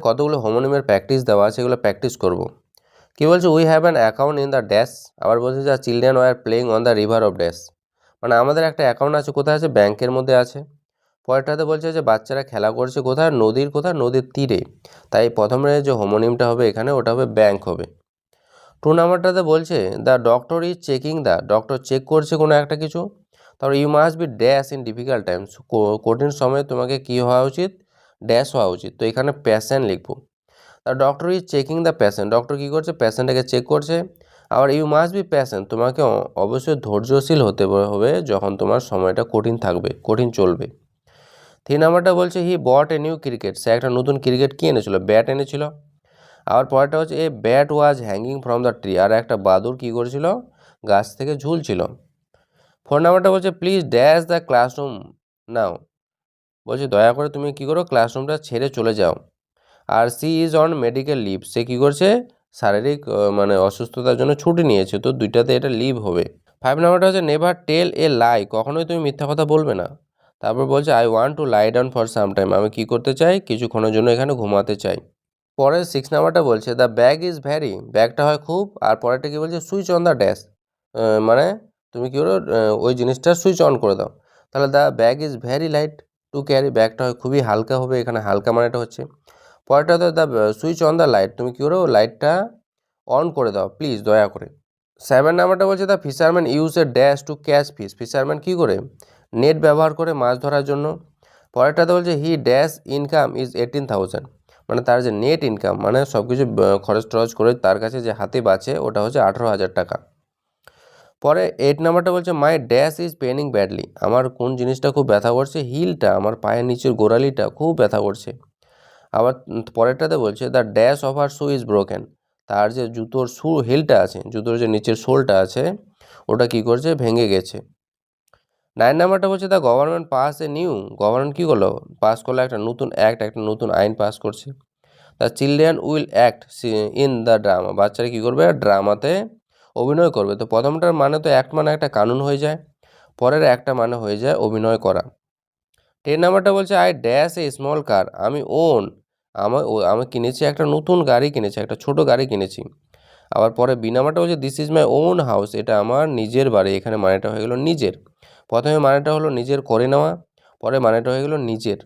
কতগুলো হোমোনিমের প্র্যাকটিস দেওয়া আছে, এগুলো প্র্যাকটিস করব। কি বলছে, we have an account in the dash. আবার বলছে যে children were playing on the river of dash, মানে আমাদের একটা অ্যাকাউন্ট আছে, কোথায় আছে, ব্যাংকের মধ্যে আছে। পরেরটাতে বলছে যে বাচ্চারা খেলা করছে কোথায়, কোথায়, নদীর তীরে। তাই প্রথমে যে হোমোনিমটা হবে এখানে ওটা হবে ব্যাংক হবে। 2 নাম্বারটাতে বলছে the doctor is checking, the doctor check করছে কোনো একটা কিছু। তারপর you must be dash in difficult times, কঠিন সময়ে তোমাকে কি হওয়া উচিত, ড্যাশ হওয়া উচিত। তো এখানে প্যাশেন্ট লিখবো। আর doctor is checking the patient, doctor কী করছে, প্যাশেন্টটাকে চেক করছে। আবার ইউ মাস্ট বি প্যাশেন্ট, তোমাকে অবশ্যই ধৈর্যশীল হতে হবে যখন তোমার সময়টা কঠিন থাকবে, কঠিন চলবে। 3 নাম্বারটা বলছে হি বট এ নিউ ক্রিকেট, সে একটা নতুন ক্রিকেট কি এনেছিল, ব্যাট এনেছিল। আবার পরেরটা হচ্ছে a bat was hanging from the tree, আর একটা বাদুর কী করেছিল, গাছ থেকে ঝুলছিল। 4 নাম্বারটা বলছে প্লিজ ড্যাশ দ্য ক্লাসরুম নাও, বলছে দয়া করে তুমি কী করো, ক্লাসরুমটা ছেড়ে চলে যাও। আর she is on medical leave, সে কী করছে, শারীরিক মানে অসুস্থতার জন্য ছুটি নিয়েছে, তো দুইটাতে এটা লিভ হবে। 5 নাম্বারটা হচ্ছে নেভার টেল এ লাই, কখনোই তুমি মিথ্যা কথা বলবে না। তারপর বলছে I want to lie down for some time, আমি কী করতে চাই, কিছুক্ষণের জন্য এখানে ঘুমাতে চাই। পরে 6 নাম্বারটা বলছে দ্য ব্যাগ ইজ ভ্যারি, ব্যাগটা হয় খুব, আর পরেরটা কী বলছে সুইচ অন দ্য ড্যাশ, মানে তুমি কী করো, ওই জিনিসটা সুইচ অন করে দাও। তাহলে the bag is very light to carry, ব্যাগটা হয় খুবই হালকা হবে, এখানে হালকা মানেটা হচ্ছে। পরেরটাতে the switch on the light, তুমি কী করো, লাইটটা অন করে দাও প্লিজ, দয়া করে। 7 নাম্বারটা বলছে the fisherman use a dash to catch fish, fisherman কী করে, নেট ব্যবহার করে মাছ ধরার জন্য। পরেরটাতে বলছে হি ড্যাশ ইনকাম ইজ 18,000, মানে তার যে নেট ইনকাম, মানে সব কিছু খরচ টরচ করে তার কাছে যে হাতে বাঁচে ওটা হচ্ছে 18,000 টাকা। পরে 8 নাম্বারটা বলছে my dash is paining badly, আমার কোন জিনিসটা খুব ব্যথা করছে, হিলটা, আমার পায়ের নিচের গোড়ালিটা খুব ব্যথা করছে। আবার পরেরটাতে বলছে the dash of her shoe is broken, তার যে জুতোর হিলটা আছে, জুতোর যে নিচের সোলটা আছে ওটা কী করছে, ভেঙে গেছে। 9 নাম্বারটা বলছে the government pass a new, government কী করলো, পাস করলো একটা নতুন অ্যাক্ট, একটা নতুন আইন পাস করছে। The children will act in the drama, বাচ্চারা কী করবে, ড্রামাতে অভিনয় করবে। তো প্রথমটার মানে তো অ্যাক্ট মানে একটা কানুন হয়ে যায়, পরের একটা মানে হয়ে যায় অভিনয় করা। 10 নাম্বারটা বলছে আই ড্যাশ এ স্মল কার, আমি আমি কিনেছি একটা নতুন গাড়ি কিনেছি, একটা ছোট গাড়ি কিনেছি। আবার পরে বি নাম্বারটা বলছে this is my own house, এটা আমার নিজের বাড়ি, এখানে মানেটা হয়ে গেল নিজের। প্রথমে মানেটা হলো নিজের করে নেওয়া, পরে মানেটা হয়ে গেল নিজের।